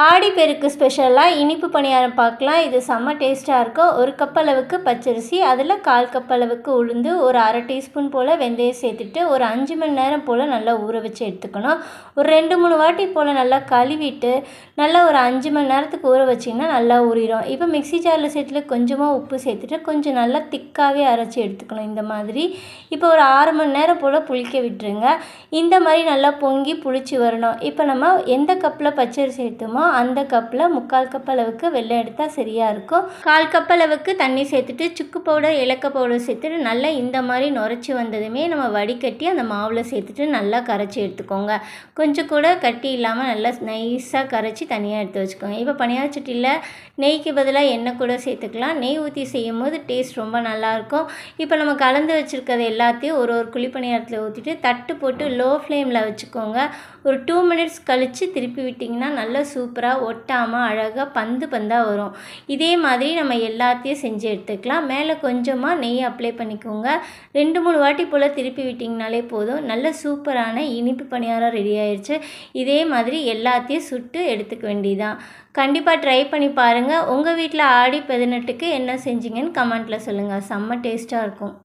ஆடிப்பெருக்கு ஸ்பெஷலாக இனிப்பு பணியாரம் பார்க்கலாம். இது செம்ம டேஸ்ட்டாக இருக்கும். 1 கப் அளவுக்கு பச்சரிசி, அதில் 1/4 கப் அளவுக்கு உளுந்து, ஒரு 1/2 டீஸ்பூன் போல் வெந்தயம் சேர்த்துட்டு ஒரு 5 மணி நேரம் போல் நல்லா ஊற வச்சு எடுத்துக்கணும். ஒரு 2, 3 வாட்டி போல் நல்லா கழுவிட்டு நல்லா ஒரு 5 மணி நேரத்துக்கு ஊற வச்சிங்கன்னா நல்லா ஊறிடும். இப்போ மிக்ஸி ஜாரில் சேர்த்துட்டு கொஞ்சமாக உப்பு சேர்த்துட்டு கொஞ்சம் நல்லா திக்காகவே அரைச்சி எடுத்துக்கணும் இந்த மாதிரி. இப்போ ஒரு 6 மணி நேரம் போல் புளிக்க விட்டுருங்க. இந்த மாதிரி நல்லா பொங்கி புளிச்சு வரணும். இப்போ நம்ம எந்த கப்பில் பச்சரிசி எடுத்தோமோ அந்த கப்பில் 3/4 கப் அளவுக்கு வெல்லம் எடுத்தால் சரியாக இருக்கும். 1/4 கப் அளவுக்கு தண்ணி சேர்த்துட்டு சுக்கு பவுடர், ஏலக்காய் பவுடர் சேர்த்துட்டு நல்லா இந்த மாதிரி நுரைச்சி வந்ததுமே நம்ம வடிகட்டி அந்த மாவில் சேர்த்துட்டு நல்லா கரைச்சி எடுத்துக்கோங்க. கொஞ்சம் கூட கட்டி இல்லாமல் நல்லா நைஸாக கரைச்சி தனியாக எடுத்து வச்சுக்கோங்க. இப்போ பணியார சட்டியில் நெய்க்கு பதிலாக எண்ணெய் கூட சேர்த்துக்கலாம். நெய் ஊற்றி செய்யும் போது டேஸ்ட் ரொம்ப நல்லாயிருக்கும். இப்போ நம்ம கலந்து வச்சுருக்கிறது எல்லாத்தையும் ஒரு குழி பணியாரத்தில் ஊற்றிட்டு தட்டு போட்டு லோ ஃப்ளேமில் வச்சுக்கோங்க. ஒரு 2 மினிட்ஸ் கழித்து திருப்பி விட்டிங்கன்னா நல்லா சூப்பராக ஒட்டாமல் அழகாக பந்து பந்தாக வரும். இதே மாதிரி நம்ம எல்லாத்தையும் செஞ்சு எடுத்துக்கலாம். மேலே கொஞ்சமாக நெய் அப்ளை பண்ணிக்கோங்க. 2, 3 வாட்டி போல் திருப்பி விட்டிங்கனாலே போதும். நல்ல சூப்பரான இனிப்பு பணியாரம் ரெடி ஆயிடுச்சு. இதே மாதிரி எல்லாத்தையும் சுட்டு எடுத்துக்க வேண்டியதான். கண்டிப்பாக ட்ரை பண்ணி பாருங்கள். உங்கள் வீட்டில் ஆடி 18க்கு என்ன செஞ்சீங்கன்னு கமெண்ட்டில் சொல்லுங்கள். செம்ம டேஸ்ட்டாக இருக்கும்.